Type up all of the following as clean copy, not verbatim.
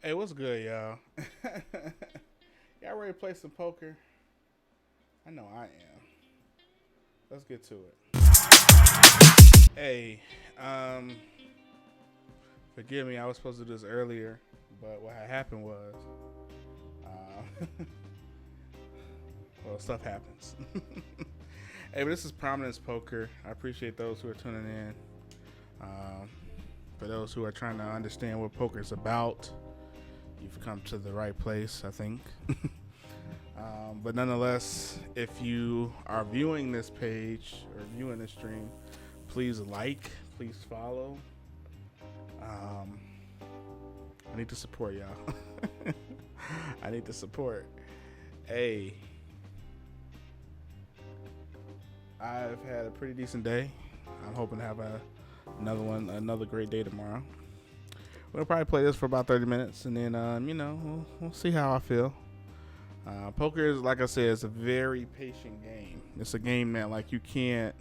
Hey, what's good, y'all? Y'all ready to play some poker? I know I am. Let's get to it. Hey, um, forgive me. I was supposed to do this earlier, but what had happened was, well, stuff happens. Hey, but this is Prominence Poker. I appreciate those who are tuning in. Um, for those who are trying to understand what poker is about, you've come to the right place, I think. But nonetheless, if you are viewing this page or viewing this stream, please like, please follow. I need to support y'all. I need to support. Hey, I've had a pretty decent day. I'm hoping to have another great day tomorrow. We'll probably play this for about 30 minutes, and then we'll see how I feel. Poker is, like I said, it's a very patient game. It's a game that like you can't.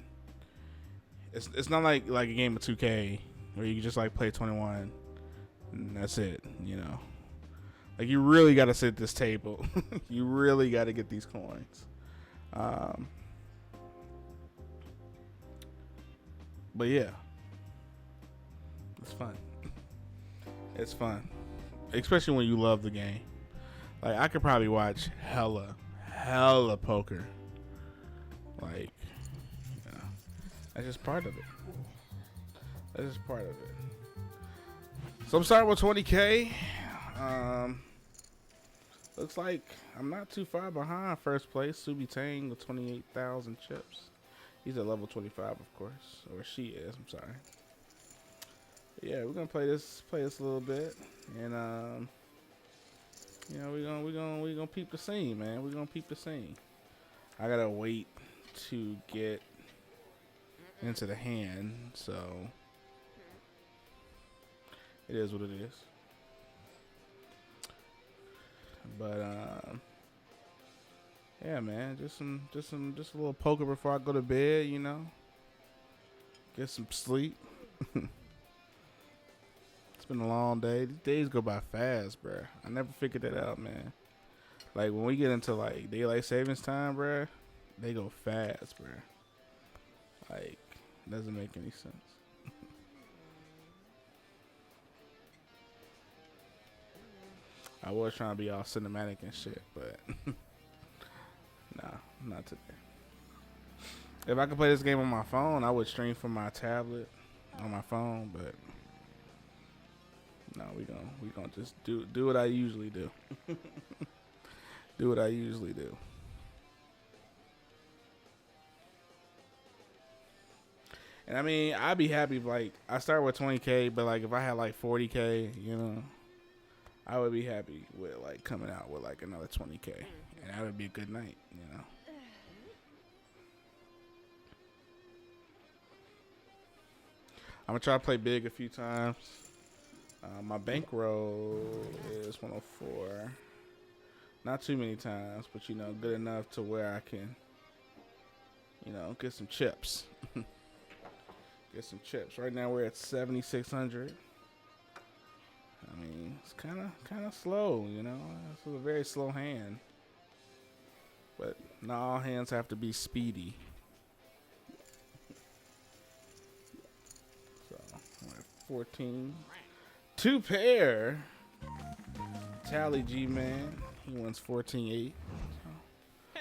It's not like a game of 2K where you can just like play 21 and that's it. Like you really got to sit at this table. You really got to get these coins. But yeah, it's fun. It's fun, especially when you love the game. Like I could probably watch hella poker. Like, that's just part of it. That's just part of it. So I'm starting with 20K. Looks like I'm not too far behind first place. Subi Tang with 28,000 chips. He's at level 25, of course, or she is. I'm sorry. But yeah, we're gonna play this a little bit, and we're gonna peep the scene, man. We're gonna peep the scene. I gotta wait to get into the hand, so it is what it is. But yeah, man, just a little poker before I go to bed, get some sleep. It's been a long day. These days go by fast, bruh. I never figured that out, man. Like when we get into like daylight savings time, bruh, they go fast, bruh. Like, it doesn't make any sense. I was trying to be all cinematic and shit, but nah, not today. If I could play this game on my phone, I would stream from my tablet on my phone, but no, we gonna just do what I usually do. Do what I usually do. And I mean, I'd be happy if, like, I start with 20K, but like if I had like 40K, I would be happy with like coming out with like another 20K, and that would be a good night. I'm gonna try to play big a few times. My bankroll is 104. Not too many times, but good enough to where I can, get some chips. Get some chips. Right now we're at 7,600. I mean, it's kind of slow, It's a very slow hand. But not all hands have to be speedy. So we're at 14. Two pair. Tally G man. He wins 14-8.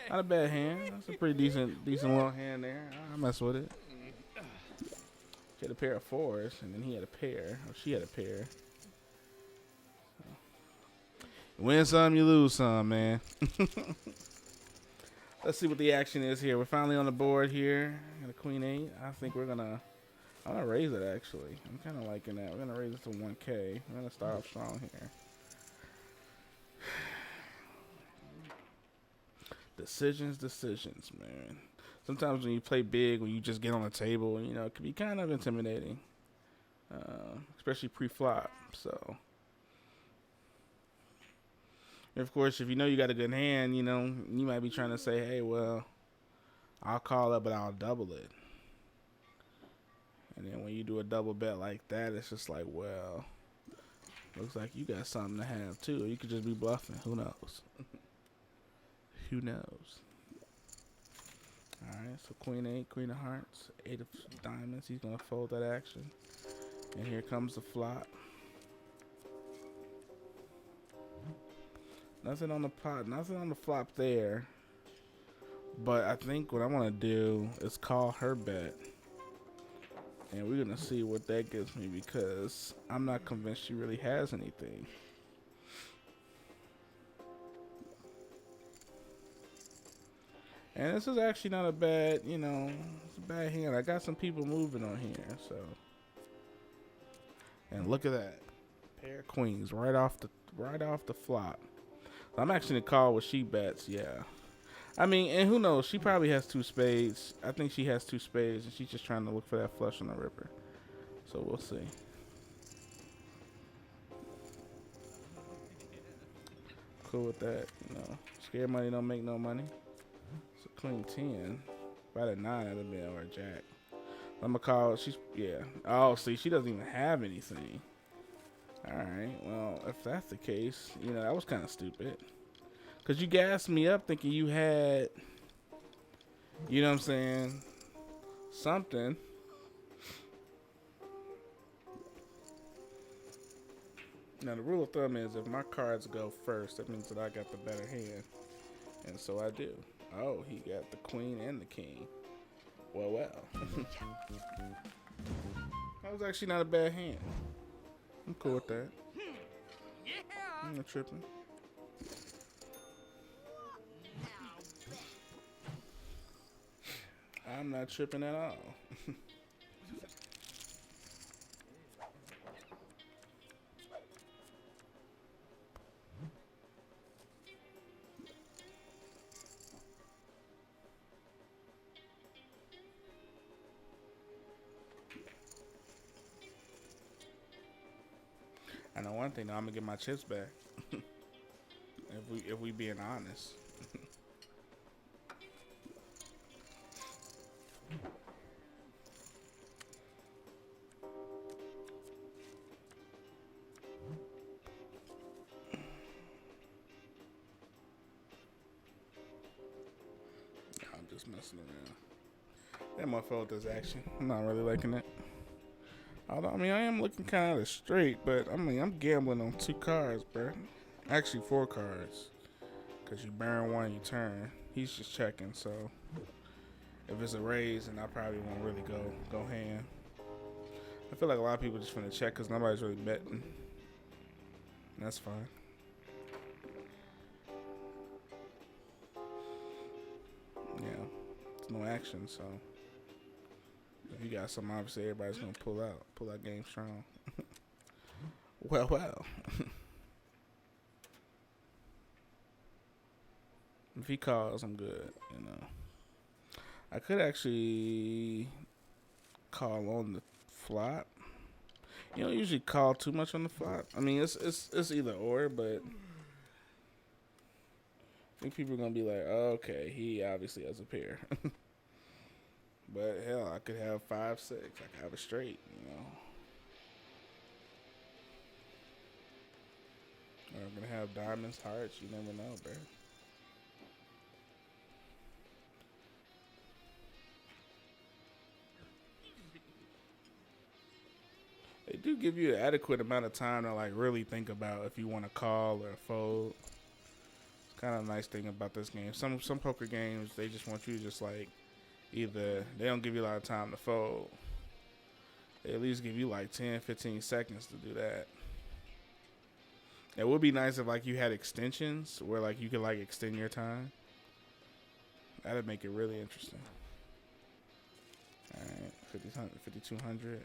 Not a bad hand. That's a pretty decent little hand there. I mess with it. She had a pair of fours, and then he had a pair. Or she had a pair. You win some, you lose some, man. Let's see what the action is here. We're finally on the board here. Got a queen 8. I think I'm gonna raise it, actually. I'm kind of liking that. We're gonna raise it to 1K. We're gonna start off strong here. Decisions, man. Sometimes when you play big, when you just get on the table, it can be kind of intimidating, especially pre-flop. So, and of course, if you got a good hand, you might be trying to say, hey, well, I'll call it, but I'll double it. And then when you do a double bet like that, it's just like, well, Looks like you got something to have too. Or you could just be bluffing. Who knows? Who knows? Alright, so Queen 8, Queen of Hearts, 8 of Diamonds. He's gonna fold that action. And here comes the flop. Nothing on the pot, nothing on the flop there. But I think what I want to do is call her bet. And we're going to see what that gives me because I'm not convinced she really has anything. And this is actually not a bad, you know, it's a bad hand. I got some people moving on here, so. And look at that. Pair of queens right off the flop. I'm actually in the call with she bets, yeah. I mean, and who knows? She probably has 2 spades. I think she has 2 spades, and she's just trying to look for that flush on the ripper. So we'll see. Cool with that, you know. Scared money don't make no money. So Queen 10. About a 9 at the middle or a jack. I'm gonna call. She's yeah. Oh, see, she doesn't even have anything. All right. Well, if that's the case, you know that was kind of stupid. Cause you gassed me up thinking you had, you know what I'm saying, something. Now the rule of thumb is if my cards go first, that means that I got the better hand, and so I do. Oh, he got the queen and the king. Well. That was actually not a bad hand. I'm cool with that. I'm not tripping. I'm not tripping at all. I know one thing though, I'm gonna get my chips back. if we being honest. I'm just messing around. That motherfucker does action. I'm not really liking it. Although, I mean, I am looking kind of straight, but I mean, I'm gambling on 2 cards, bro. Actually, 4 cards. Because you burn 1, you turn. He's just checking, so if it's a raise, then I probably won't really go hand. I feel like a lot of people just finna check because nobody's really betting. That's fine. Yeah, it's no action, so if you got something, obviously everybody's gonna pull out game strong. well. If he calls, I'm good, you know. I could actually call on the flop. You don't usually call too much on the flop. I mean, it's either or, but I think people are gonna be like, oh, okay, he obviously has a pair. But hell, I could have 5, 6. I could have a straight, you know. Or I'm gonna have diamonds, hearts. You never know, bro. They do give you an adequate amount of time to like really think about if you want to call or fold. It's kind of a nice thing about this game. Some poker games, they just want you to just like either they don't give you a lot of time to fold. They at least give you like 10, 15 seconds to do that. It would be nice if like you had extensions where like you could like extend your time. That'd make it really interesting. All right, 5,200.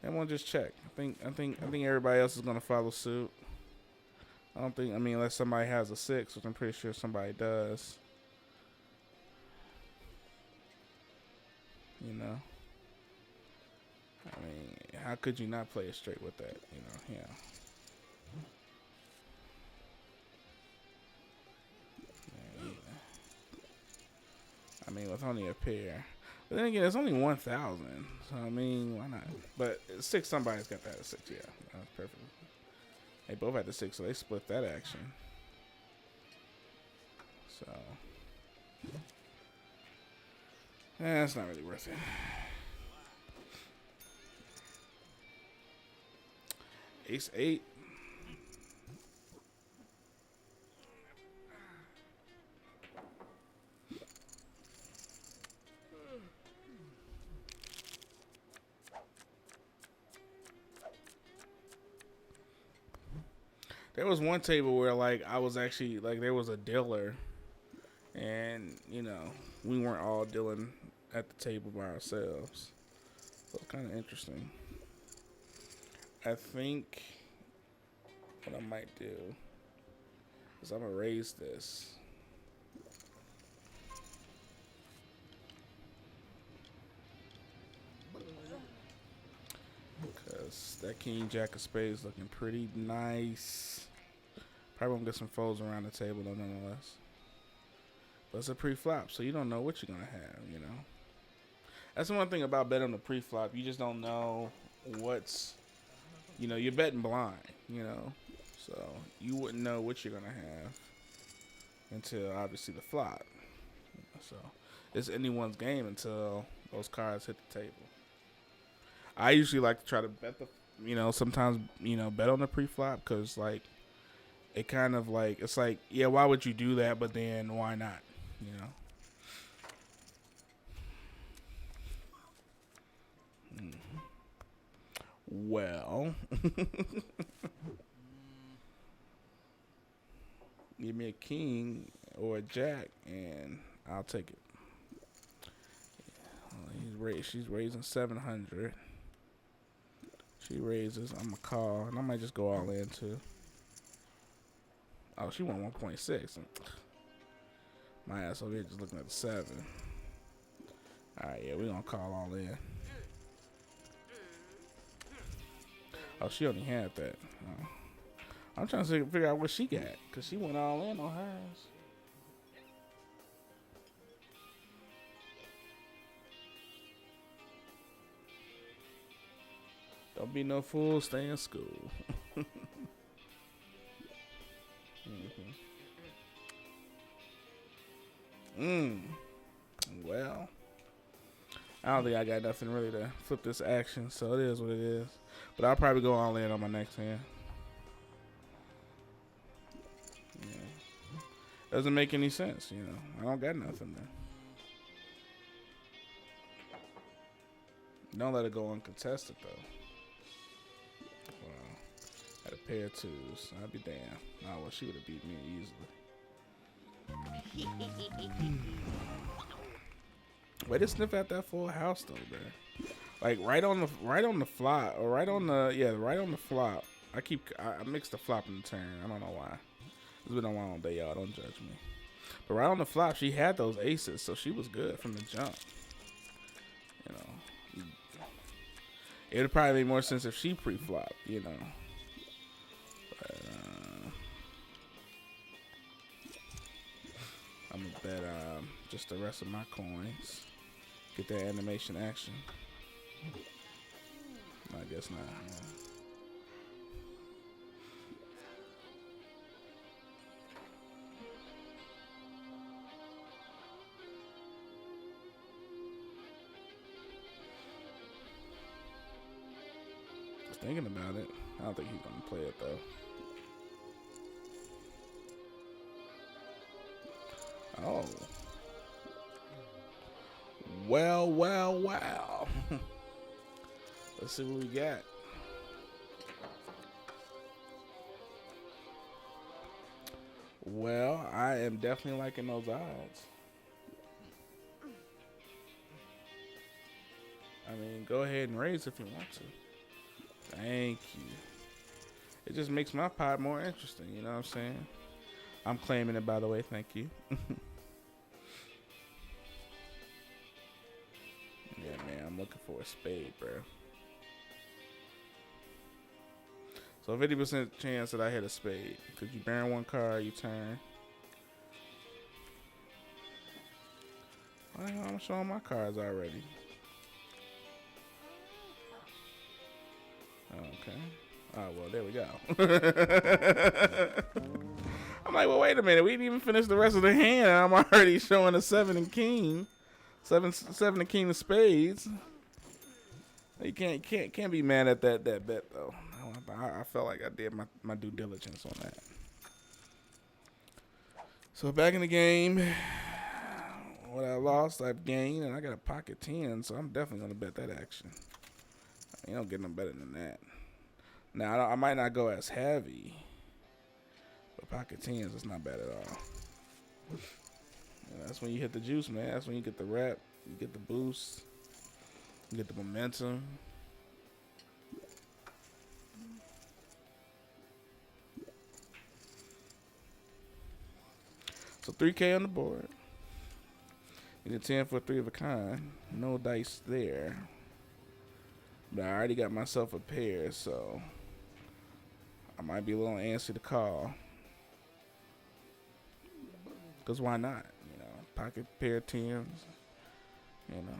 Everyone just check. I think everybody else is gonna follow suit. I mean unless somebody has a 6, which I'm pretty sure somebody does. You know. I mean, how could you not play it straight with that? You know, yeah. I mean, with only a pair. But then again, it's only 1,000. So I mean, why not? But 6, somebody's got that at 6. Yeah, that's perfect. They both had the 6, so they split that action. So, that's not really worth it. Ace 8. There was one table where, like, I was actually, like, there was a dealer, and, you know, we weren't all dealing at the table by ourselves. So it's kind of interesting. I think what I might do is I'm going to raise this. Because that King Jack of Spades looking pretty nice. Probably gonna get some folds around the table though, nonetheless. But it's a pre-flop, so you don't know what you're gonna have, you know. That's the one thing about betting on the pre-flop. You just don't know what's, you know, you're betting blind, you know. So you wouldn't know what you're gonna have until obviously the flop. So it's anyone's game until those cards hit the table. I usually like to try to bet the, you know, sometimes, you know, bet on the pre-flop because, like, it kind of, like, it's like, yeah, why would you do that? But then why not, you know? Well, give me a king or a jack, and I'll take it. She's raising 700. She raises. I'm going to call. And I might just go all in, too. Oh, she won 1.6. My ass over here just looking at the 7. All right, yeah, we're going to call all in. Oh, she only had that. Oh. I'm trying to figure out what she got. Because she went all in on hers. Don't be no fool, stay in school. Well, I don't think I got nothing really to flip this action, so it is what it is. But I'll probably go all in on my next hand. Yeah. Doesn't make any sense, you know. I don't got nothing there. Don't let it go uncontested, though. Wow. Had a pair of 2s. I'd be damned. Oh, well, she would have beat me easily. Way to sniff at that full house, though, bro. Like, right on the flop, or right on the flop. I mix the flop and the turn. I don't know why. It's been a long day, y'all. Don't judge me. But right on the flop, she had those aces, so she was good from the jump. You know. It would probably make more sense if she pre-flopped, you know. But, I'm going to bet just the rest of my coins. Get that animation action. I guess not. Just thinking about it. I don't think he's going to play it, though. Oh. Well. Let's see what we got. Well, I am definitely liking those odds. I mean, go ahead and raise if you want to. Thank you. It just makes my pot more interesting, you know what I'm saying? I'm claiming it, by the way. Thank you. Yeah, man, I'm looking for a spade, bro. So 50% chance that I hit a spade. Because you burn one card, you turn. I'm showing my cards already. Okay. Oh, well, there we go. I'm like, well, wait a minute. We didn't even finish the rest of the hand. And I'm already showing a 7 and king. Seven and king of spades. You can't be mad at that bet, though. I felt like I did my due diligence on that. So back in the game. What I lost, I've gained, and I got a pocket 10, so I'm definitely going to bet that action. You don't get no better than that. Now, I might not go as heavy, but pocket 10s is not bad at all. That's when you hit the juice, man. That's when you get the rep, you get the boost, you get the momentum. So 3K on the board. Need a 10 for a 3 of a kind. No dice there. But I already got myself a pair, so I might be a little antsy to call. Because why not? You know, pocket pair of 10s. You know.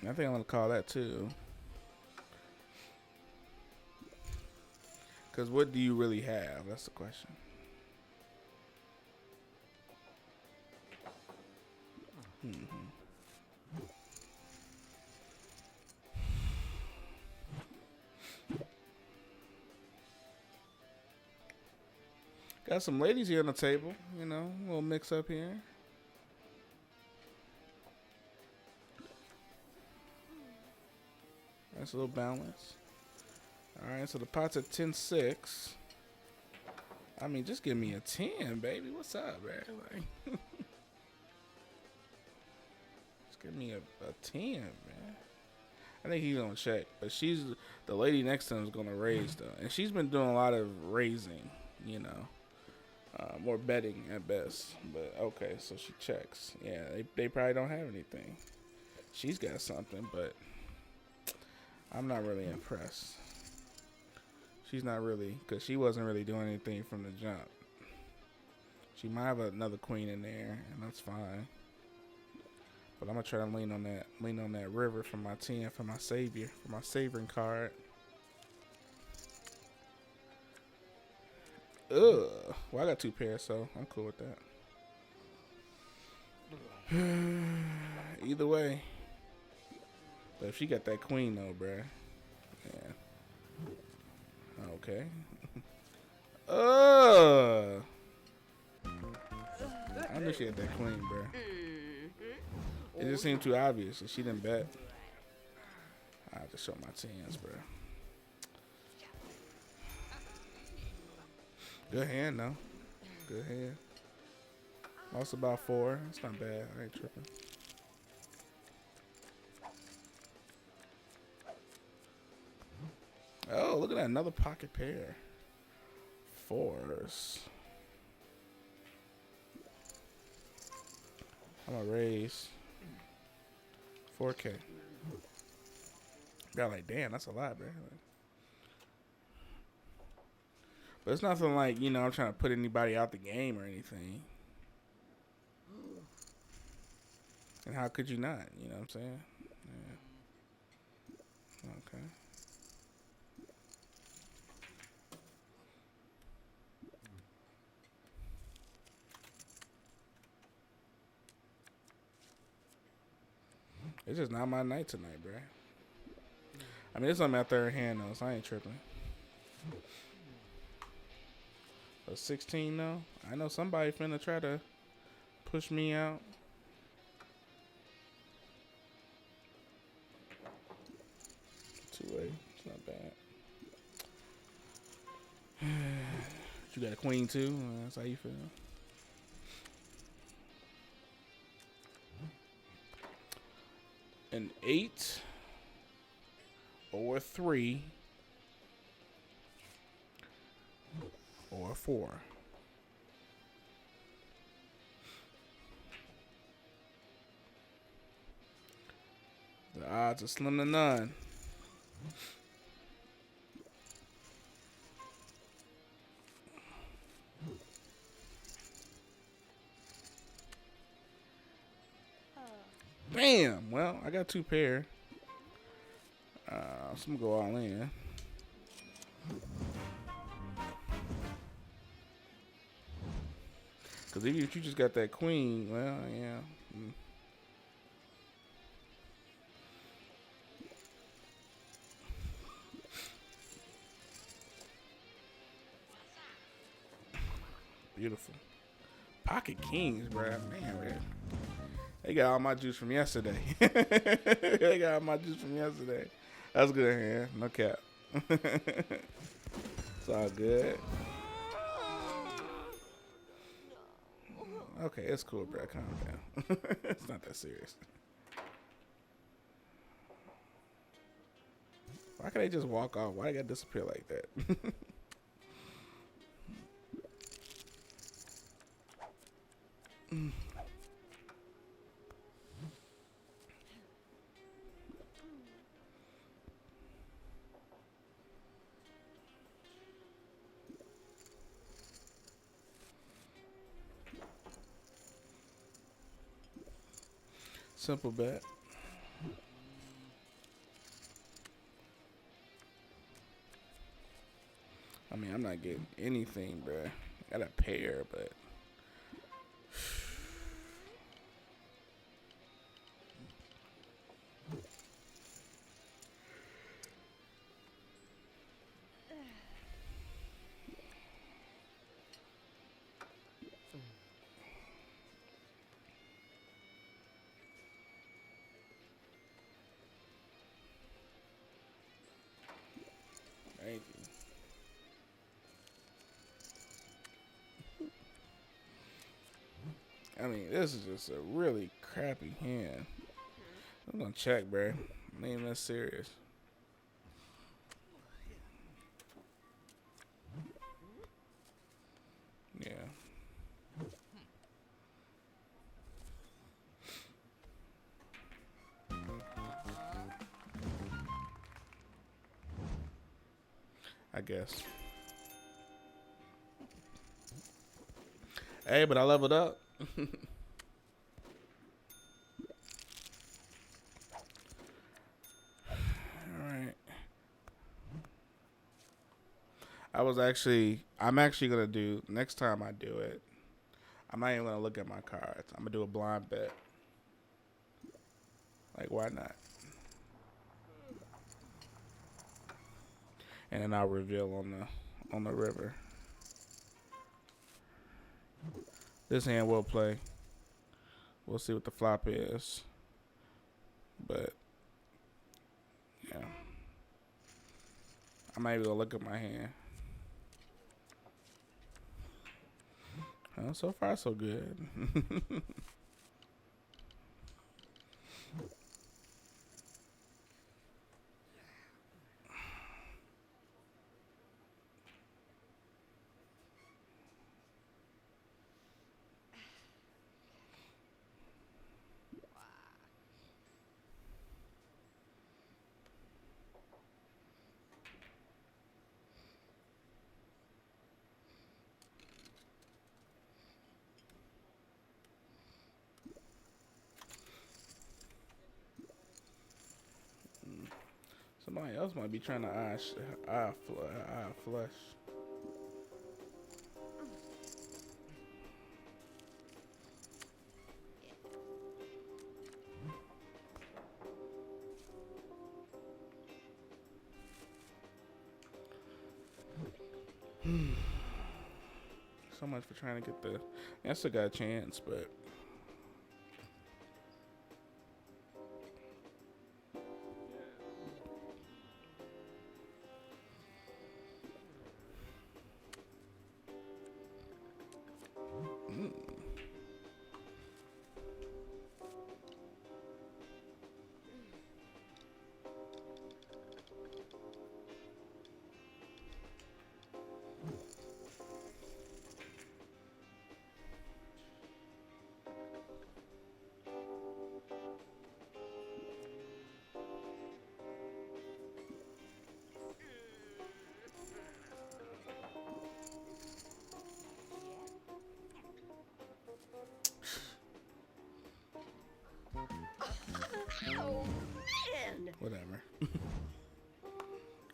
I think I'm going to call that too. Because what do you really have? That's the question. Got some ladies here on the table, you know, a little mix up here. Nice little balance. All right, so the pot's at 10-6. I mean, just give me a 10, baby. What's up, man? Like, just give me a 10, man. I think he's gonna check, but the lady next to him is gonna raise though, and she's been doing a lot of raising, you know, more betting at best. But okay, so she checks. Yeah, they probably don't have anything. She's got something, but I'm not really impressed. She's not really, because she wasn't really doing anything from the jump. She might have another queen in there, and that's fine. But I'm going to try to lean on that river for my 10, for my savior, for my savoring card. Ugh. Well, I got 2 pairs, so I'm cool with that. Either way. But if she got that queen, though, bruh. Yeah. Okay. I knew she had that queen, bro. It just seemed too obvious that she didn't bet. I'll just show my 10s, bro. Good hand, though. Good hand. Lost about 4. That's not bad. I ain't tripping. Oh, look at that. Another pocket pair. 4s. I'm going to raise 4K. Got like, damn, that's a lot, bro. But it's nothing like, you know, I'm trying to put anybody out the game or anything. And how could you not? You know what I'm saying? Yeah. Okay. It's just not my night tonight, bro. I mean, it's on my 3rd hand, though, so I ain't tripping. A 16, though? I know somebody finna try to push me out. Two-way. It's not bad. You got a queen, too? That's how you feel. An 8 or 3 or 4. The odds are slim to none. Damn. Well, I got 2 pair. So I'm gonna go all in. Cause even if you just got that queen, well, yeah. Beautiful. Pocket kings, bro. Man. They got all my juice from yesterday. They got all my juice from yesterday. That's good hand. No cap. It's all good. Okay, it's cool, bro. Calm down. It's not that serious. Why can't they just walk off? Why they gotta disappear like that? Simple bet. I mean, I'm not getting anything, bro. Got a pair, but thank you. I mean, this is just a really crappy hand. I'm gonna check, bro. I ain't that serious. Yeah. I guess. Hey, but I leveled up. Alright. I'm actually gonna do, next time I do it, I'm not even gonna look at my cards. I'm gonna do a blind bet. Like, why not? And then I'll reveal on the river. This hand will play. We'll see what the flop is. But yeah. I might even look at my hand. So far so good. Somebody else might be trying to eye flush. So much for trying to get the. I still got a chance, but. whatever.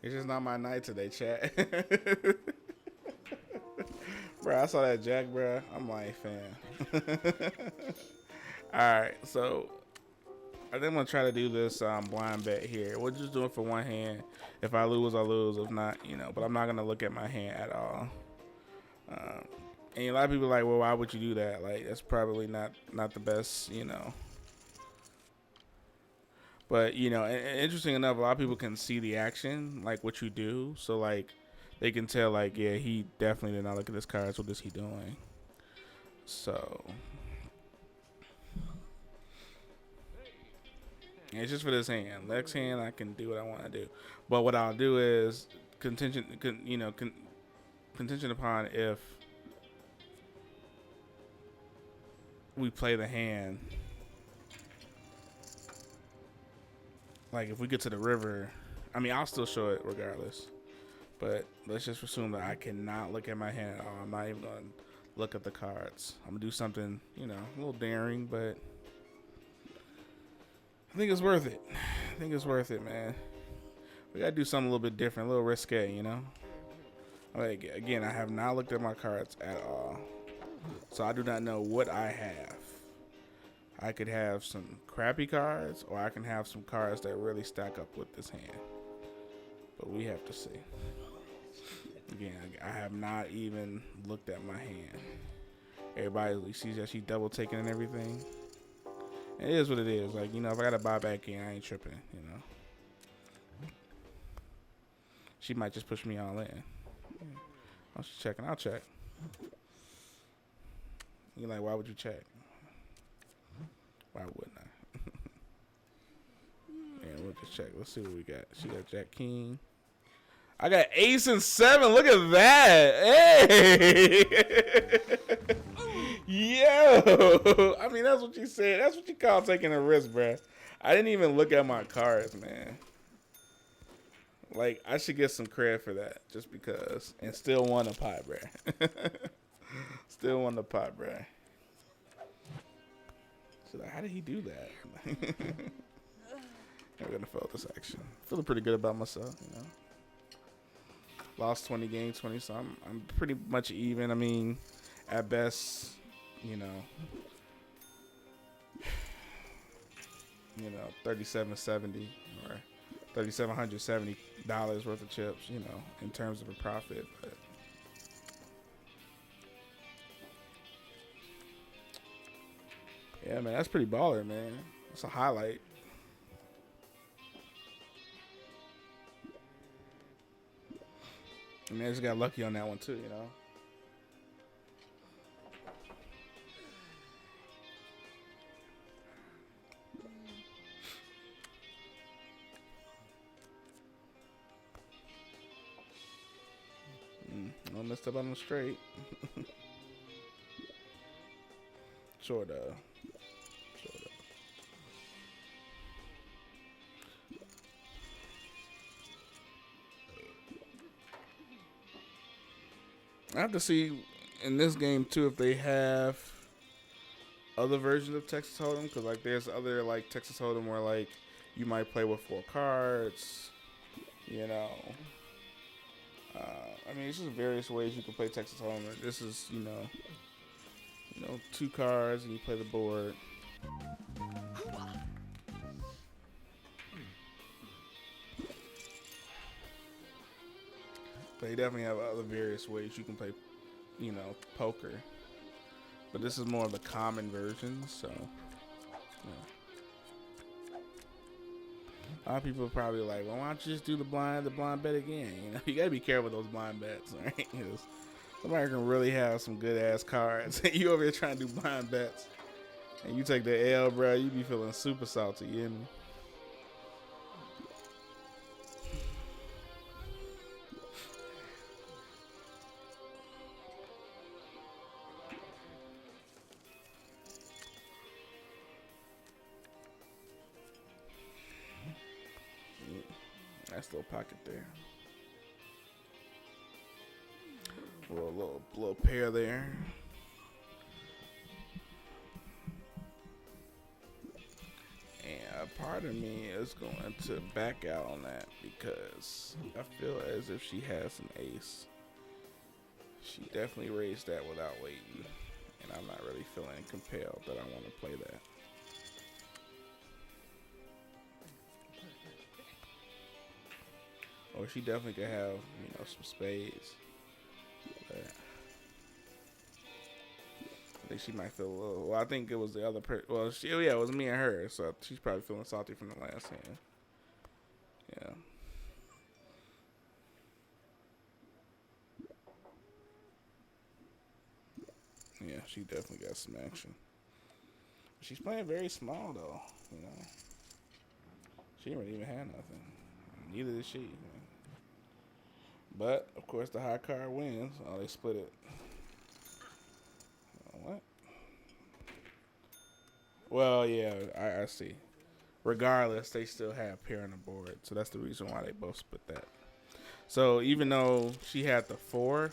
It's just not my night today, chat. Bro, I saw that jack, bro. I'm like, fam. Alright, so I think I'm going to try to do this blind bet here. We'll just do it for one hand. If I lose, I lose. If not, you know, but I'm not going to look at my hand at all. And a lot of people are like, well, why would you do that? Like, that's probably not the best, you know. But, you know, interesting enough, a lot of people can see the action, like what you do. So, like, they can tell, like, yeah, he definitely did not look at his cards. What is he doing? So, it's just for this hand. Next hand, I can do what I want to do. But what I'll do is contingent upon if we play the hand. Like, if we get to the river, I mean, I'll still show it regardless. But let's just assume that I cannot look at my hand at all. I'm not even going to look at the cards. I'm going to do something, you know, a little daring, but I think it's worth it. I think it's worth it, man. We got to do something a little bit different, a little risque, you know? Like, again, I have not looked at my cards at all. So I do not know what I have. I could have some crappy cards, or I can have some cards that really stack up with this hand. But we have to see. Again, I have not even looked at my hand. Everybody sees that she double taking and everything. It is what it is. Like, you know, if I got to buy back in, I ain't tripping, you know. She might just push me all in. Oh, she's checking. I'll check. You're like, why would you check? Why wouldn't I? Yeah, we'll just check. Let's see what we got. She got Jack King. I got ace and 7. Look at that. Hey. Yo. I mean, that's what you said. That's what you call taking a risk, bruh. I didn't even look at my cards, man. Like, I should get some credit for that just because. And still won a pot, bruh. Still won the pot, bruh. So like, how did he do that? I'm gonna fail this action. Feeling pretty good about myself, you know. Lost 20 games, 20, so I'm pretty much even. I mean, at best, you know, $37.70 or $3,770 worth of chips, you know, in terms of a profit, but. Yeah, man, that's pretty baller, man. That's a highlight. I mean, I just got lucky on that one, too, you know. I messed up on the straight. Sort of. I have to see in this game too if they have other versions of Texas Hold'em, because like there's other like Texas Hold'em where like you might play with 4 cards, you know. I mean, it's just various ways you can play Texas Hold'em. This is you know 2 cards and you play the board. They definitely have other various ways you can play, you know, poker. But this is more of the common version, so. Yeah. A lot of people are probably like, well, why don't you just do the blind bet again? You know, you gotta be careful with those blind bets, right? Because somebody can really have some good ass cards. You over here trying to do blind bets, and you take the L, bro. You be feeling super salty, you hear me? Nice little pocket there. Little pair there. And part of me is going to back out on that because I feel as if she has an ace. She definitely raised that without waiting, and I'm not really feeling compelled that I want to play that. Or she definitely could have, you know, some spades. But I think she might feel a little. Well, I think it was the other person. Well, yeah, it was me and her, so she's probably feeling salty from the last hand. Yeah. Yeah, she definitely got some action. She's playing very small though, you know. She didn't really even have nothing. Neither did she. But of course, the high card wins. Oh, they split it. What? Well, yeah, I see. Regardless, they still have pair on the board, so that's the reason why they both split that. So even though she had the 4,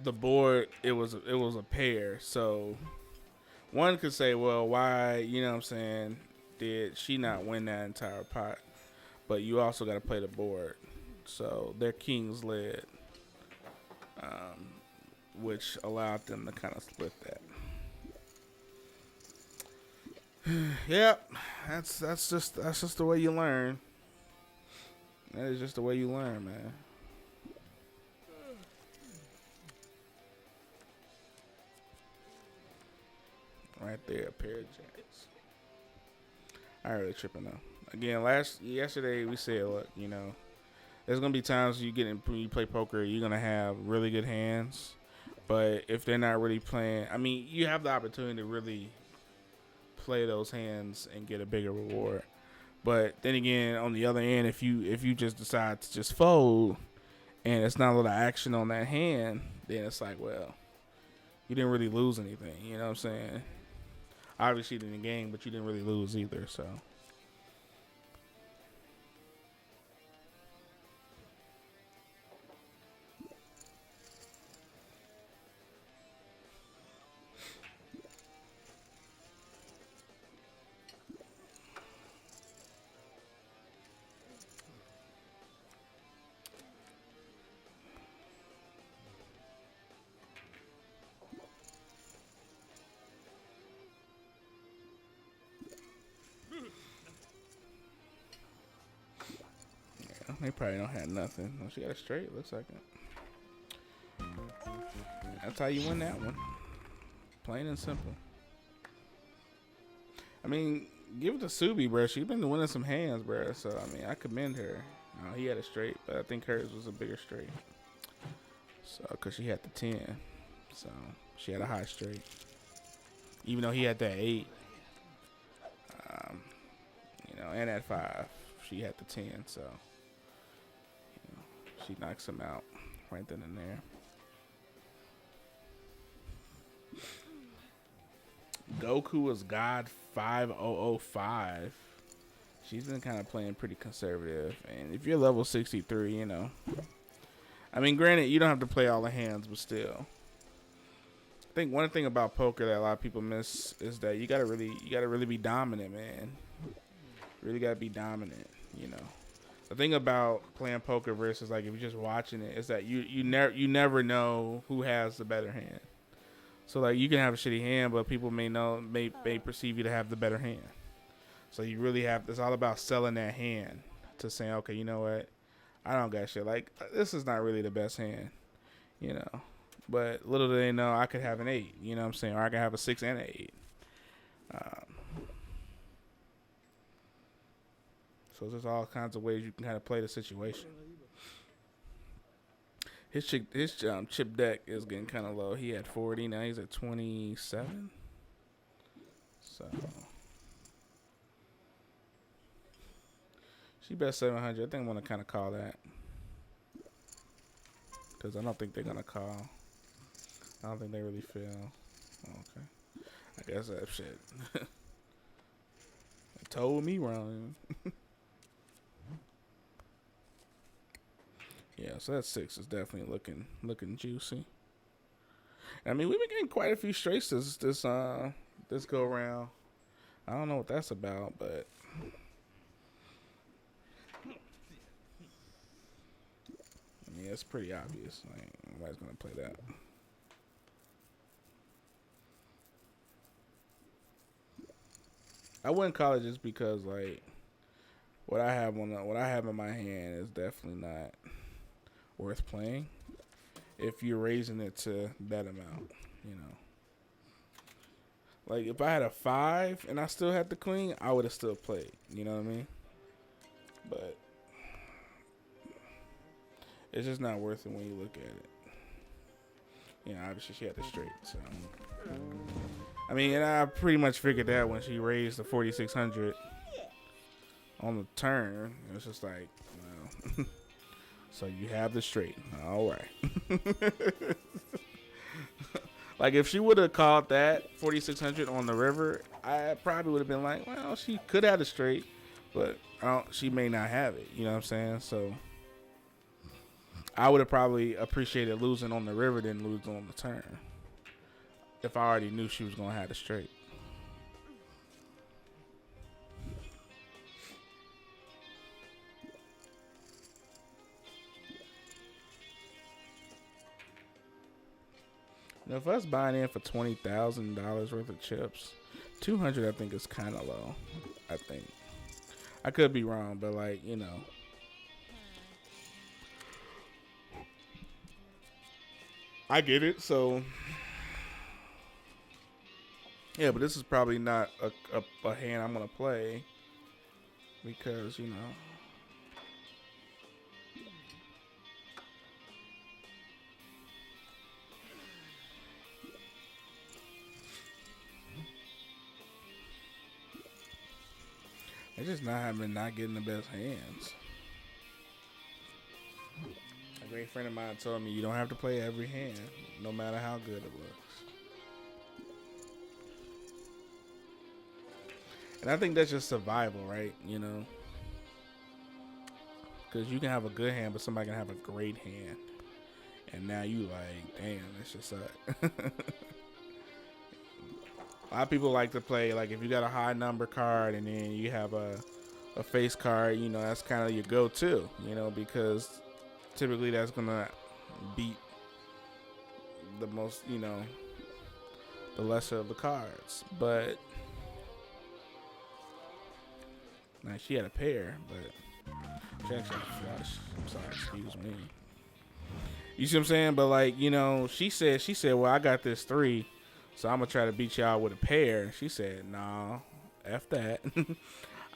the board it was a pair. So one could say, well, why, you know what I'm saying, did she not win that entire pot? But you also got to play the board. So their kings led, which allowed them to kind of split that. Yep, that's just the way you learn. That is just the way you learn, man. Right there, a pair of jacks. I ain't really tripping though. Again, yesterday we said, look, you know, there's gonna be times when you play poker, you're gonna have really good hands, but if they're not really playing, I mean, you have the opportunity to really play those hands and get a bigger reward. But then again, on the other end, if you just decide to just fold and it's not a lot of action on that hand, then it's like, well, you didn't really lose anything. You know what I'm saying? Obviously, you didn't gain, but you didn't really lose either. So. They probably don't have nothing. Oh, she got a straight, looks like it. That's how you win that one. Plain and simple. I mean, give it to Subi, bro. She's been winning some hands, bro. So, I mean, I commend her. He had a straight, but I think hers was a bigger straight. So, because she had the 10. So, she had a high straight. Even though he had that 8. You know, and that 5. She had the 10, so. She knocks him out right then and there. Goku is God 5005. She's been kind of playing pretty conservative. And if you're level 63, you know. I mean, granted, you don't have to play all the hands, but still. I think one thing about poker that a lot of people miss is that you gotta really be dominant, man. Really gotta be dominant, you know. The thing about playing poker versus like if you're just watching it is that you never know who has the better hand. So like you can have a shitty hand, but people may perceive you to have the better hand. So you really have. It's all about selling that hand to saying, okay, you know what, I don't got shit. Like this is not really the best hand, you know. But little do they know I could have an 8. You know what I'm saying, or I could have a 6 and an 8. So there's all kinds of ways you can kind of play the situation. His chip deck is getting kind of low. He had 40, now he's at 27. So she bet 700. I think I'm gonna kind of call that because I don't think they're gonna call. I don't think they really feel. Okay, I guess that shit. Told me wrong. Yeah, so that 6 is definitely looking juicy. I mean, we've been getting quite a few straights this go around. I don't know what that's about, but yeah, it's pretty obvious. Like, nobody's gonna play that. I wouldn't call it just because like what I have in my hand is definitely not worth playing. If you're raising it to that amount, you know. Like if I had a 5 and I still had the queen, I would have still played. You know what I mean? But it's just not worth it when you look at it. You know, obviously she had the straight, so I mean, and I pretty much figured that when she raised the 4,600 on the turn, it was just like, well, so you have the straight. All right. Like if she would have called that 4,600 on the river, I probably would have been like, well, she could have the straight, but she may not have it. You know what I'm saying? So I would have probably appreciated losing on the river than losing on the turn if I already knew she was gonna have the straight. Now, if us buying in for $20,000 worth of chips, 200 I think is kind of low. I think I could be wrong, but like you know, I get it. So yeah, but this is probably not a hand I'm gonna play because you know. It's just not getting the best hands. A great friend of mine told me you don't have to play every hand, no matter how good it looks. And I think that's just survival, right? You know, because you can have a good hand, but somebody can have a great hand, and now you like, damn, that's just suck. A lot of people like to play like if you got a high number card and then you have a face card, you know, that's kind of your go-to, you know, because typically that's gonna beat the most, you know, the lesser of the cards. But now she had a pair, but she actually had a flush. I'm sorry, excuse me. You see what I'm saying? But like, you know, she said, well, I got this 3. So I'm going to try to beat y'all with a pair. She said, nah, F that. I'm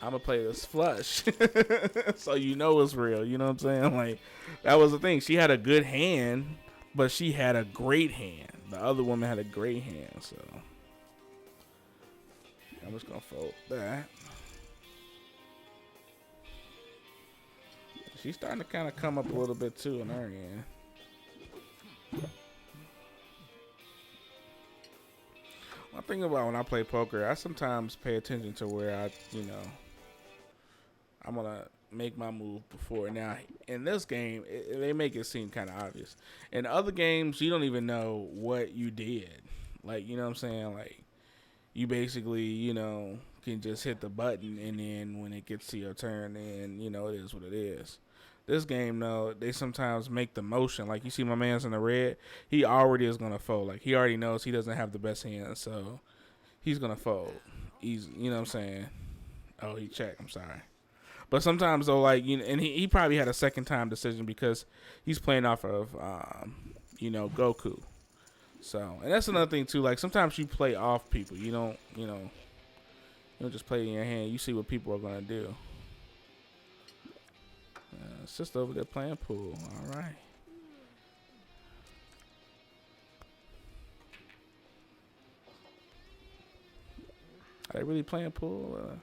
going to play this flush. So you know it's real. You know what I'm saying? Like, that was the thing. She had a good hand, but she had a great hand. The other woman had a great hand. So I'm just going to fold that. She's starting to kind of come up a little bit too in her end. One thing about when I play poker, I sometimes pay attention to where I'm going to make my move before. Now, in this game, they make it seem kind of obvious. In other games, you don't even know what you did. Like, you know what I'm saying? Like, you basically, you know, can just hit the button, and then when it gets to your turn, then, you know, it is what it is. This game, though, they sometimes make the motion. Like, you see my man's in the red. He already is going to fold. Like, he already knows he doesn't have the best hand, so he's going to fold. He's, you know what I'm saying? Oh, he checked. I'm sorry. But sometimes, though, like, you know, and he probably had a second-time decision because he's playing off of, you know, Goku. So, and that's another thing, too. Like, sometimes you play off people. You don't, you don't just play in your hand. You see what people are going to do. It's just over there playing pool. All right. Are they really playing pool?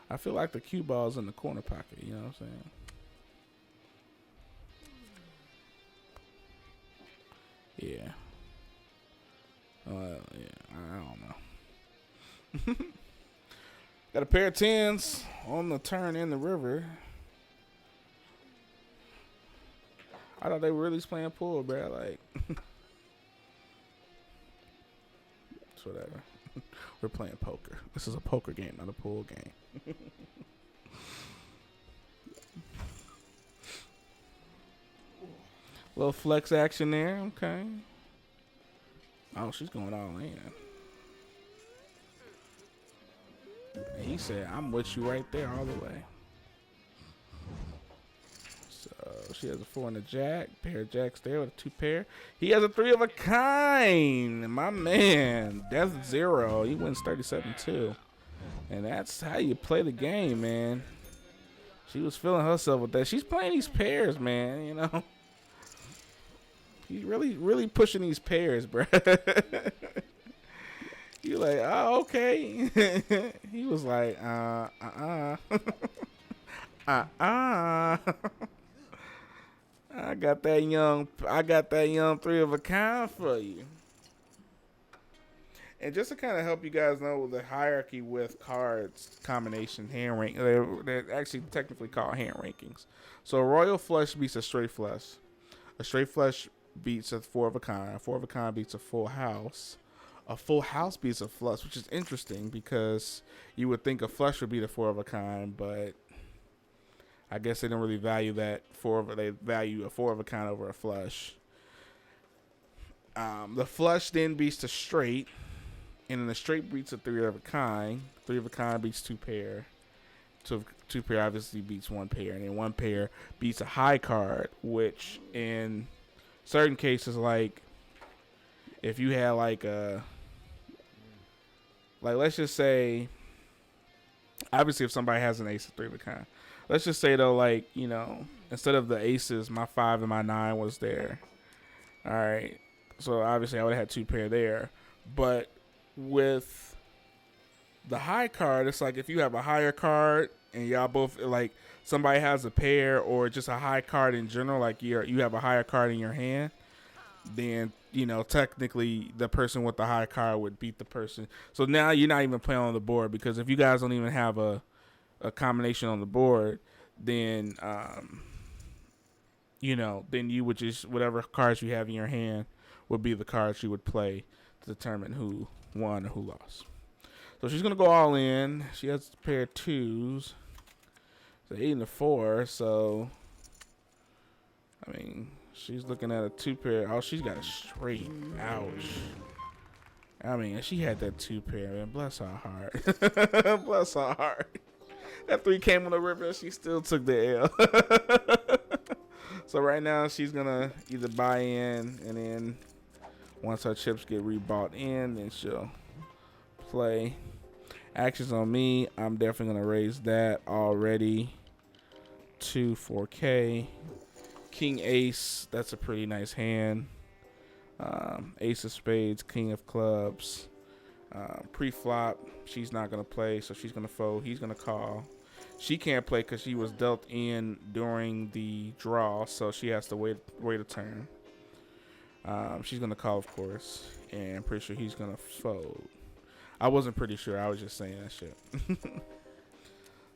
I feel like the cue ball's in the corner pocket. You know what I'm saying? Yeah. Yeah. I don't know. Got a pair of 10s on the turn in the river. I thought they were really playing pool, bro. Like, it's whatever. We're playing poker. This is a poker game, not a pool game. Little flex action there. Okay. Oh, she's going all in. And he said, I'm with you right there all the way. So she has a 4 and a jack. Pair of jacks there with a 2 pair. He has a 3 of a kind. My man. Death 0. He wins 37-2. And that's how you play the game, man. She was feeling herself with that. She's playing these pairs, man, you know. He's really pushing these pairs, bro. You like, oh, okay. He was like, I got that young 3 of a kind for you. And just to kind of help you guys know the hierarchy with cards combination hand rank, they're actually technically called hand rankings. So a royal flush beats a straight flush. A straight flush beats a 4 of a kind. A 4 of a kind beats a full house. A full house beats a flush, which is interesting because you would think a flush would be the 4 of a kind, but I guess they don't really value that they value a 4 of a kind over a flush. The flush then beats the straight, and then the straight beats a 3 of a kind. 3 of a kind beats 2 pair. 2 pair obviously beats 1 pair, and then 1 pair beats a high card, which in certain cases, like if you had like let's just say, obviously if somebody has an ace of 3 of a kind, let's just say though, like, you know, instead of the aces, my 5 and my 9 was there. All right, so obviously I would have had 2 pair there, but with the high card, it's like if you have a higher card and y'all both, like, somebody has a pair or just a high card in general, like you have a higher card in your hand, then, you know, technically the person with the high card would beat the person. So now you're not even playing on the board, because if you guys don't even have a combination on the board, then you know, then you would just, whatever cards you have in your hand would be the cards you would play to determine who won or who lost. So she's gonna go all in. She has a pair of 2s. So 8 and a 4. So I mean, she's looking at a 2 pair. Oh, she's got a straight. Ouch. I mean, she had that 2 pair, man. Bless her heart. Bless her heart. That 3 came on the river and she still took the L. So right now she's gonna either buy in, and then once her chips get rebought in, then she'll play. Actions on me. I'm definitely gonna raise that already to 4K. King Ace, that's a pretty nice hand. Ace of Spades, King of Clubs. Pre-flop, she's not going to play, so she's going to fold. He's going to call. She can't play because she was dealt in during the draw, so she has to wait a turn. She's going to call, of course, and I'm pretty sure he's going to fold. I wasn't pretty sure. I was just saying that shit.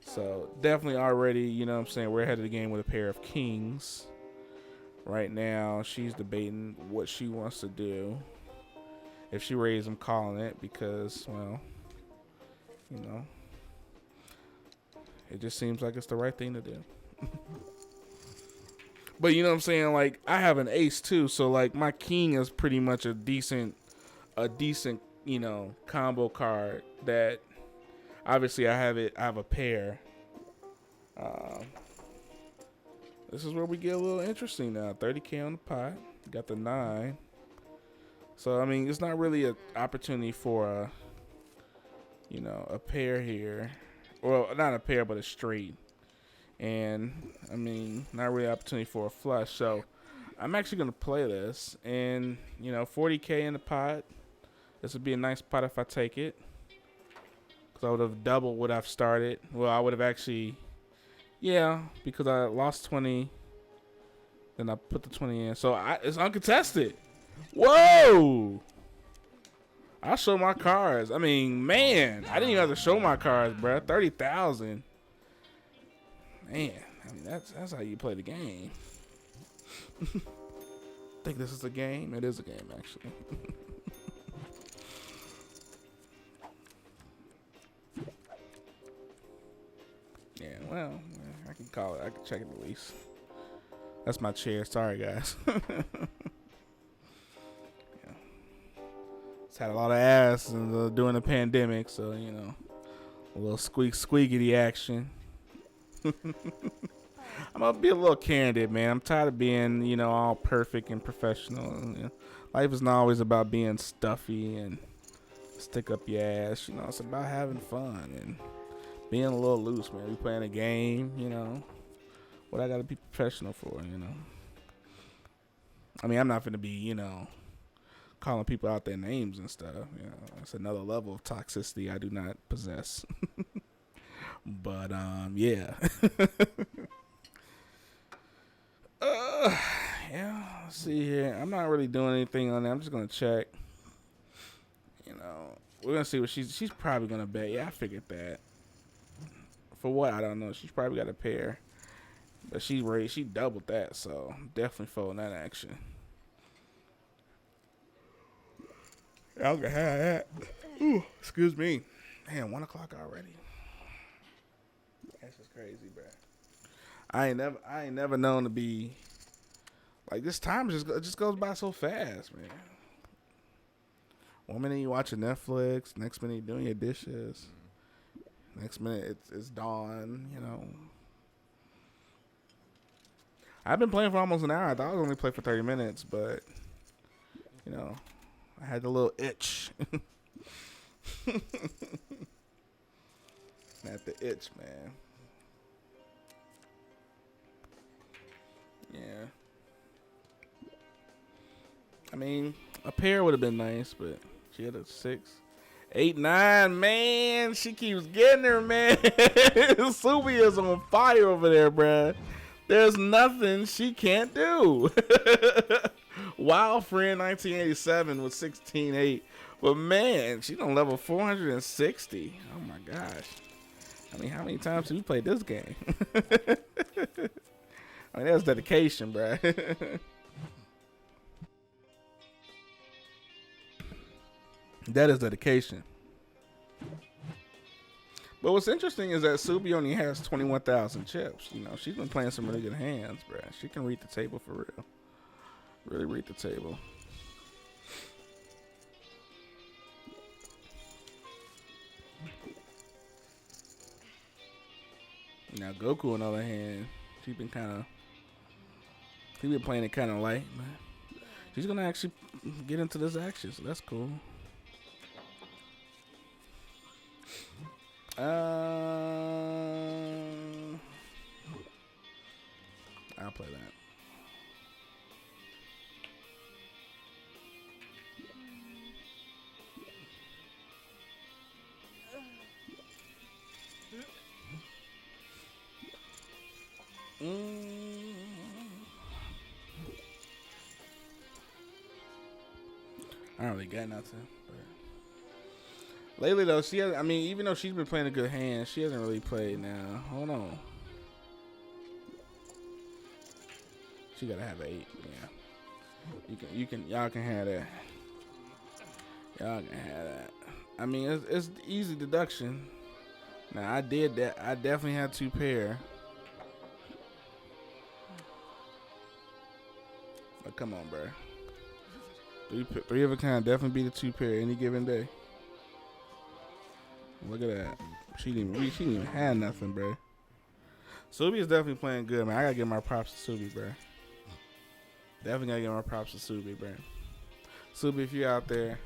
So definitely already, you know what I'm saying, we're ahead of the game with a pair of kings. Right now, she's debating what she wants to do. If she raises, I'm calling it because, well, you know, it just seems like it's the right thing to do. But you know what I'm saying? Like, I have an ace too, so like my king is pretty much a decent, you know, combo card that obviously I have a pair. This is where we get a little interesting now. 30K on the pot. Got the 9. So, I mean, it's not really an opportunity for a, you know, a pair here. Well, not a pair, but a straight. And, I mean, not really an opportunity for a flush. So, I'm actually going to play this. And, you know, 40K in the pot. This would be a nice pot if I take it. Because I would have doubled what I've started. Well, I would have actually... Yeah, because I lost 20, then I put the 20 in. So it's uncontested. Whoa! I'll show my cards. I mean, man, I didn't even have to show my cards, bro. 30,000. Man, I mean, that's how you play the game. Think this is a game? It is a game, actually. well, I can call it. I can check it at least. That's my chair. Sorry, guys. It's had a lot of ass during the pandemic, so you know, a little squeakity action. I'm gonna be a little candid, man. I'm tired of being, you know, all perfect and professional. You know, life is not always about being stuffy and stick up your ass. You know, it's about having fun and being a little loose, man. We playing a game, you know. What I gotta be professional for, you know. I mean, I'm not gonna be, you know, calling people out their names and stuff. You know, that's another level of toxicity I do not possess. But yeah. Yeah. Let's see here. I'm not really doing anything on that. I'm just gonna check. You know, we're gonna see what she's probably gonna bet. Yeah, I figured that. For what, I don't know. She's probably got a pair, but she doubled that, so definitely folding that action. Y'all can have that. Ooh, excuse me. Damn, 1 o'clock already. That's just crazy, bro. I ain't never known to be like this. Time just goes by so fast, man. 1 minute you watching Netflix, next minute you doing your dishes, next minute it's dawn. You know. I've been playing for almost an hour. I thought I was only play for 30 minutes, but you know, I had the little itch. Not the itch, man. Yeah. I mean, a pair would have been nice, but she had a 6, 8, 9. Man, she keeps getting her, man. Subi is on fire over there, bruh. There's nothing she can't do. Wild Friend 1987 with 16-8. But man, she's on level 460. Oh my gosh. I mean, how many times have you played this game? I mean, that's dedication, bro. That is dedication. But what's interesting is that Subi only has 21,000 chips. You know, she's been playing some really good hands, bro. She can read the table for real. Really read the table. Now Goku, on the other hand, he's been playing it kind of light, man. She's gonna actually get into this action, so that's cool. I'll play that. I don't really got nothing. But lately, though, I mean, even though she's been playing a good hand, she hasn't really played now. Hold on. She gotta have an 8. Yeah. Y'all can have that. Y'all can have that. I mean, it's easy deduction. Now, I did that. I definitely had 2 pair. But come on, bro. Three of a kind definitely be the 2 pair any given day. Look at that. She didn't even have nothing, bro. Subi is definitely playing good, man. I gotta give my props to Subi, bro. Definitely gotta give my props to Subi, bro. Subi, if you're out there,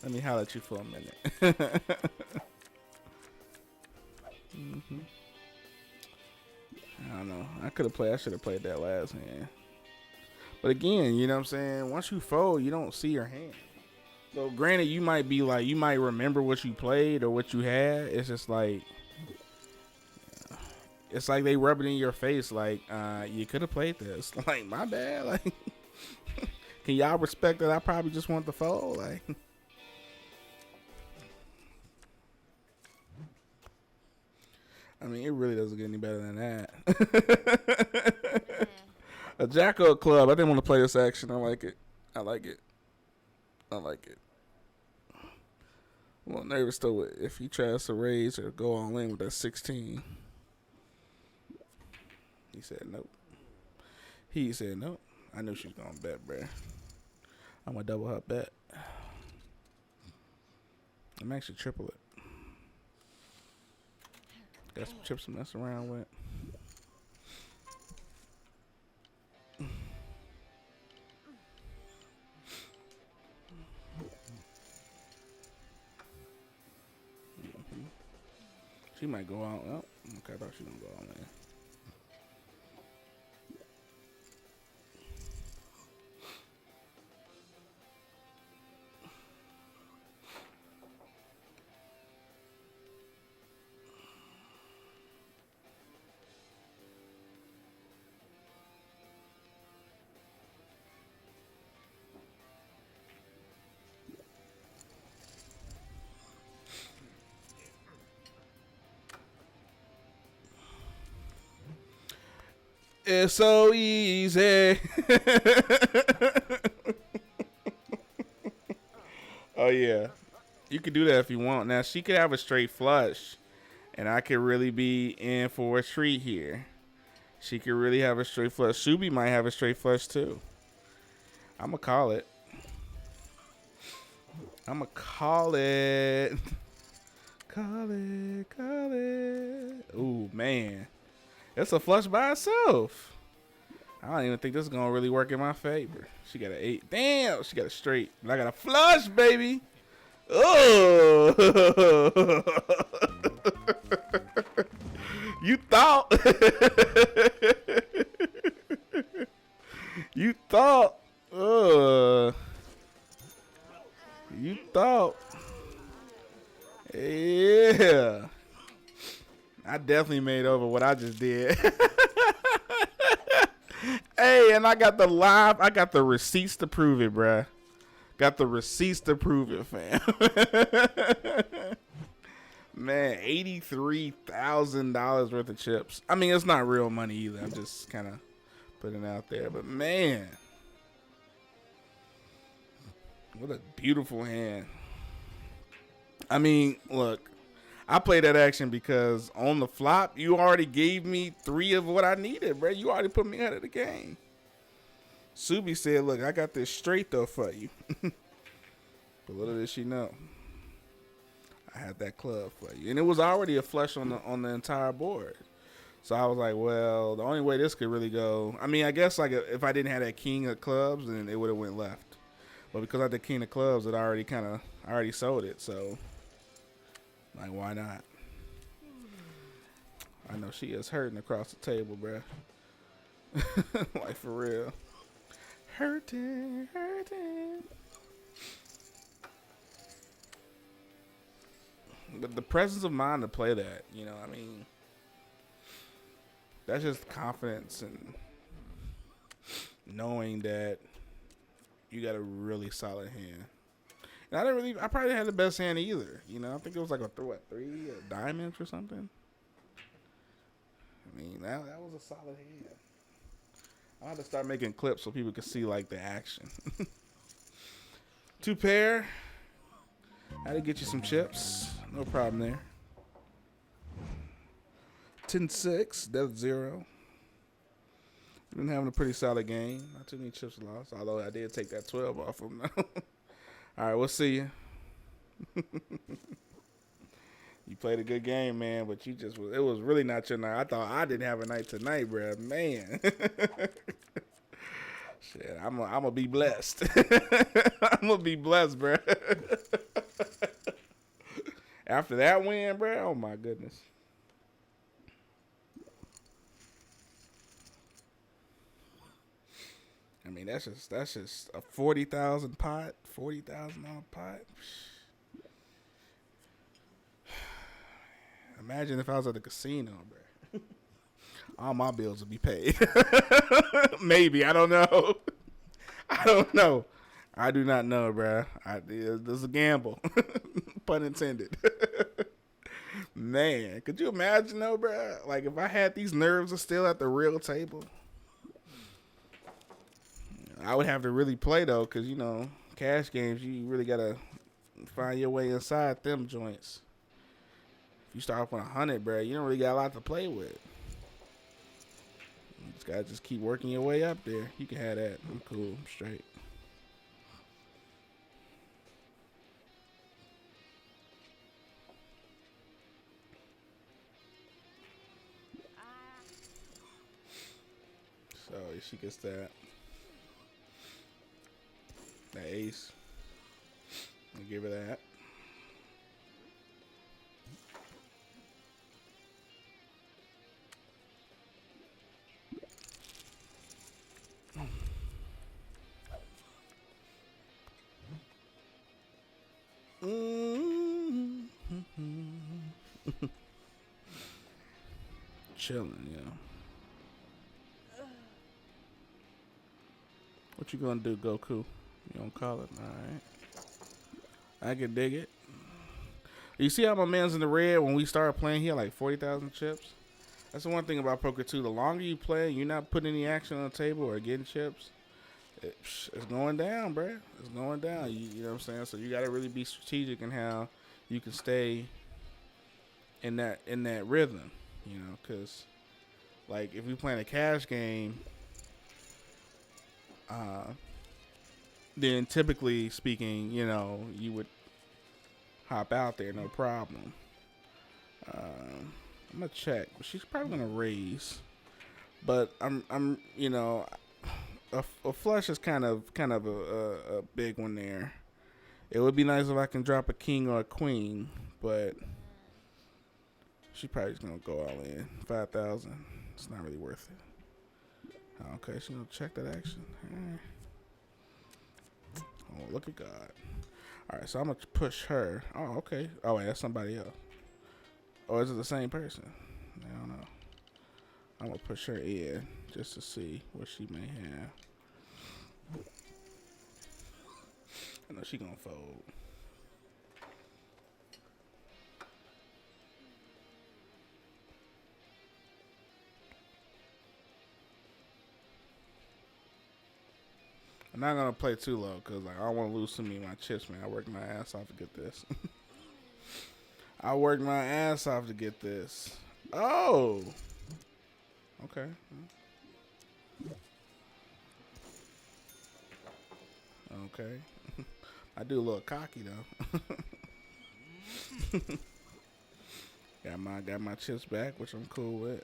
let me holler at you for a minute. I don't know. I should have played that last hand. But again, you know what I'm saying? Once you fold, you don't see your hand. So granted, you might remember what you played or what you had. It's just like, it's like they rub it in your face like, you could have played this. Like, my bad. Like, can y'all respect that I probably just want the fold? Like, I mean, it really doesn't get any better than that. A Jacko Club. I didn't want to play this action. I like it. I'm a little nervous though if he tries to raise or go all in with that 16. He said nope. He said nope. I knew she was gonna bet, bruh. I'm gonna double her bet. I'm actually triple it. Got some chips to mess around with. She might go out. Oh, okay, I thought she was gonna go out there. It's so easy. Oh, yeah. You could do that if you want. Now, she could have a straight flush, and I could really be in for a treat here. She could really have a straight flush. Shubi might have a straight flush, too. I'm going to call it. I'm going to call it. Call it. Call it. Ooh, man. It's a flush by itself. I don't even think this is going to really work in my favor. She got an 8. Damn, she got a straight. But I got a flush, baby. Oh. You thought. You thought. You thought. Yeah. I definitely made over what I just did. Hey, and I got the receipts to prove it, bruh. Got the receipts to prove it, fam. Man, $83,000 worth of chips. I mean, it's not real money either. I'm just kind of putting it out there. But, man. What a beautiful hand. I mean, look. I played that action because on the flop, you already gave me 3 of what I needed, bro. You already put me out of the game. Subi said, look, I got this straight, though, for you. But little did she know. I had that club for you. And it was already a flush on the entire board. So I was like, well, the only way this could really go, I mean, I guess like if I didn't have that king of clubs, then it would have went left. But because I had the king of clubs, I already sold it, so. Like, why not? I know she is hurting across the table, bruh. Like, for real. Hurting. But the presence of mind to play that, you know, I mean, that's just confidence and knowing that you got a really solid hand. And I probably had the best hand either. You know, I think it was like a 3 diamonds or something. I mean, that was a solid hand. I'll have to start making clips so people can see like the action. 2 pair. Had to get you some chips. No problem there. 10-6. That's 0. Been having a pretty solid game. Not too many chips lost. Although I did take that 12 off of them. All right, we'll see you. You played a good game, man, but it was really not your night. I thought I didn't have a night tonight, bro. Man. Shit, I'm going to be blessed. I'm going to be blessed, bro. After that win, bro, oh my goodness. I mean, that's just a 40,000 pot, $40,000 pot. Imagine if I was at the casino, bro. All my bills would be paid. Maybe, I don't know. I don't know. I do not know, bro. This is a gamble, pun intended. Man, could you imagine though, bro? Like if I had these nerves are still at the real table. I would have to really play though, because you know, cash games you really gotta find your way inside them joints. If you start off on 100, bro, you don't really got a lot to play with. You just gotta just keep working your way up there. You can have that. I'm cool. I'm straight. So she gets that ace. I'll give her that. Chilling, yeah. What you gonna do, Goku? You gonna call it? Alright. I can dig it. You see how my man's in the red when we started playing? He had like 40,000 chips. That's the one thing about poker too. The longer you play, you're not putting any action on the table or getting chips. It's going down, bruh. It's going down. You know what I'm saying? So you gotta really be strategic in how you can stay in that rhythm. You know, because like if we playing a cash game, then typically speaking, you know, you would hop out there, no problem. I'm gonna check, but she's probably gonna raise. But I'm, you know, a flush is kind of a big one there. It would be nice if I can drop a king or a queen, but she probably just gonna go all in. 5,000. It's not really worth it. Okay, she's gonna check that action. Oh, look at God. All right, so I'm gonna push her. Oh, okay. Oh wait, that's somebody else. Or is it the same person? I don't know. I'm gonna push her in just to see what she may have. I know she gonna fold. I'm not gonna play too low because like I don't want to lose too many of my chips, man. I worked my ass off to get this. I worked my ass off to get this. Oh, okay. Okay. I do a little cocky though. got my chips back, which I'm cool with.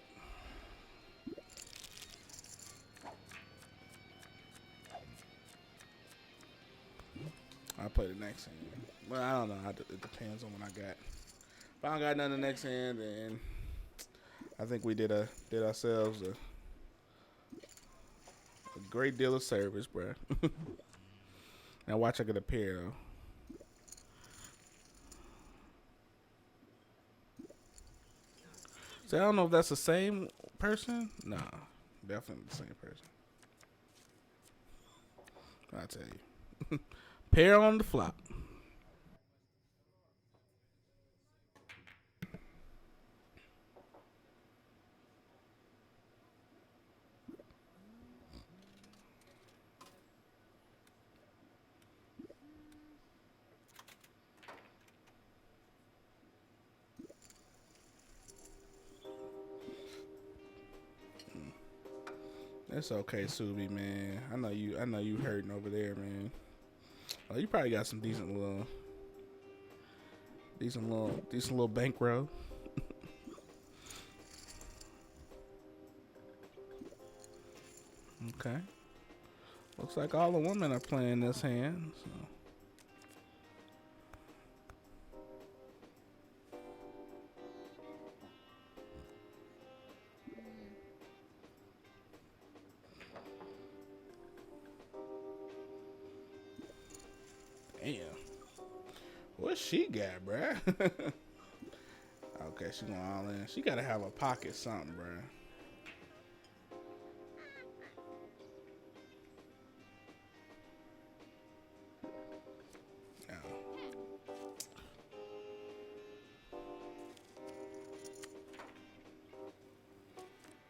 I'll play the next hand. Well, I don't know. It depends on what I got. If I don't got nothing the next hand, then I think we did ourselves a great deal of service, bruh. Now watch I get a pair though. So I don't know if that's the same person. Nah, definitely the same person. I'll tell you. Pair on the flop. It's okay, Subi, man. I know you hurting over there, man. Oh, you probably got some decent little bankroll. Okay. Looks like all the women are playing this hand. So. Damn. What she got, bruh? Okay, she going all in. She gotta have a pocket something, bruh.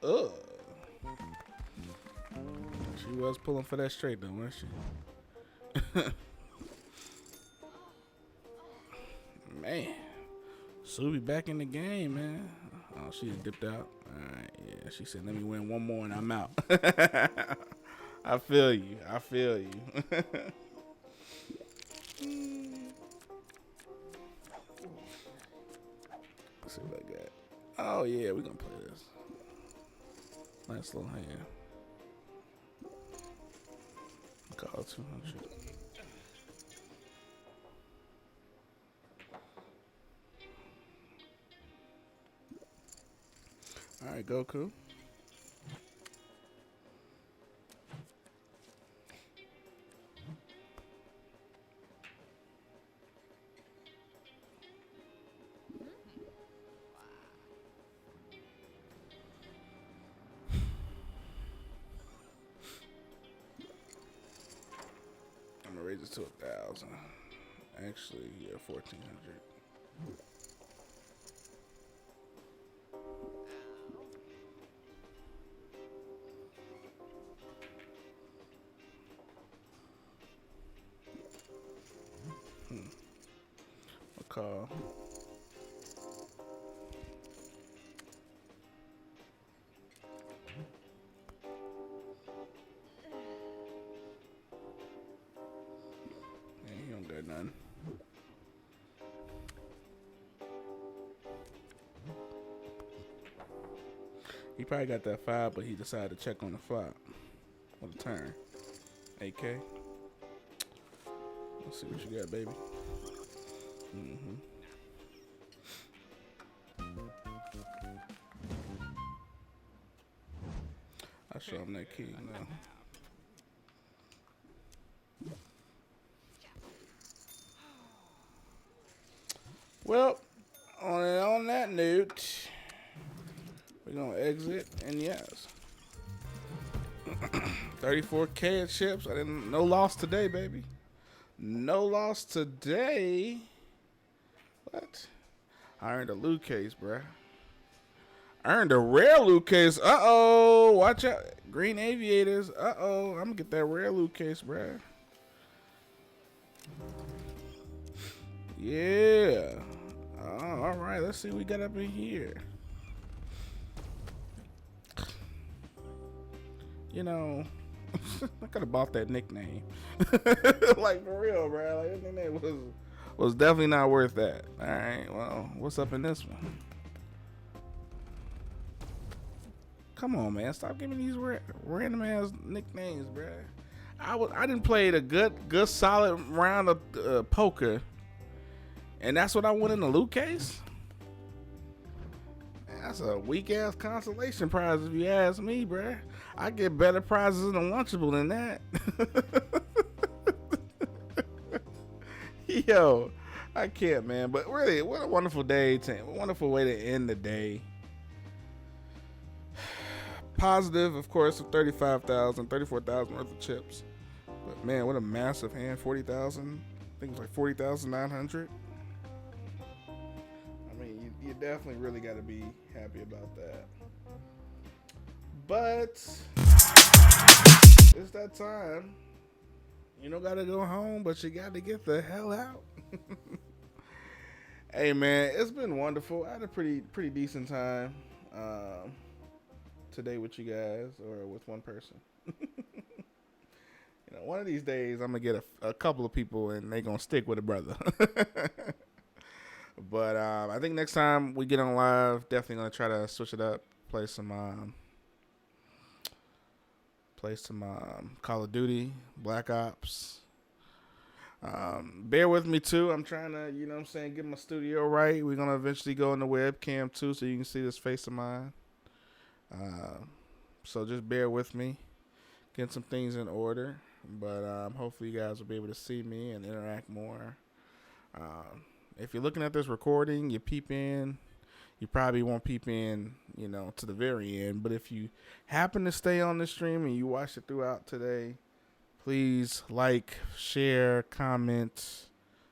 Ugh. She was pulling for that straight though, wasn't she? Subi back in the game, man. Oh, she dipped out. All right, yeah. She said, "Let me win one more and I'm out." I feel you. I feel you. Let's see what I got. Oh yeah, we're gonna play this. Nice little hand. Call 200. All right, Goku. I'm gonna raise it to 1,000. Actually, yeah, 1,400. I'll call. Yeah, he don't got none. He probably got that 5, but he decided to check on the flop. On the turn. AK. Let's see what you got, baby. I'll show him that key now. Well, on that note, we're gonna exit, and yes, 34K at chips. No loss today, baby. No loss today. What? I earned a loot case, bruh. I earned a rare loot case. Uh-oh. Watch out. Green Aviators. Uh-oh. I'm gonna get that rare loot case, bruh. Yeah. All right. Let's see what we got up in here. You know, I could have bought that nickname. Like, for real, bro. Like, that nickname was definitely not worth that. All right. Well, what's up in this one? Come on, man. Stop giving these random ass nicknames, bro. I didn't play a good solid round of poker, and that's what I won in the loot case. Man, that's a weak ass consolation prize if you ask me, bro. I get better prizes in the Lunchable than that. Yo, I can't, man. But really, what a wonderful day. A wonderful way to end the day. Positive, of course, of 35,000, 34,000 worth of chips. But man, what a massive hand. 40,000. I think it was like 40,900. I mean, you definitely really got to be happy about that. But it's that time. You don't got to go home, but you got to get the hell out. Hey, man, it's been wonderful. I had a pretty decent time today with you guys, or with one person. You know, one of these days I'm gonna get a couple of people and they gonna stick with a brother. But I think next time we get on live, definitely gonna try to switch it up, play some Call of Duty, Black Ops. Bear with me too. I'm trying to, you know what I'm saying, get my studio right. We're gonna eventually go in the webcam too, so you can see this face of mine. So just bear with me, getting some things in order. But hopefully you guys will be able to see me and interact more. If you're looking at this recording, you peep in. You probably won't peep in, you know, to the very end. But if you happen to stay on the stream and you watch it throughout today, please like, share, comment,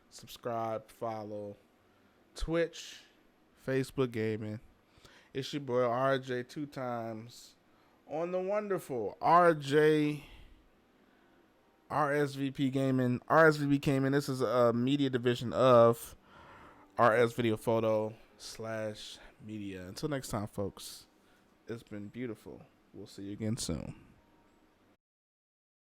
subscribe, follow Twitch, Facebook Gaming. It's your boy RJ 2 times on the wonderful RSVP Gaming. This is a media division of RS Video Photo. Until next time, folks, it's been beautiful. We'll see you again soon.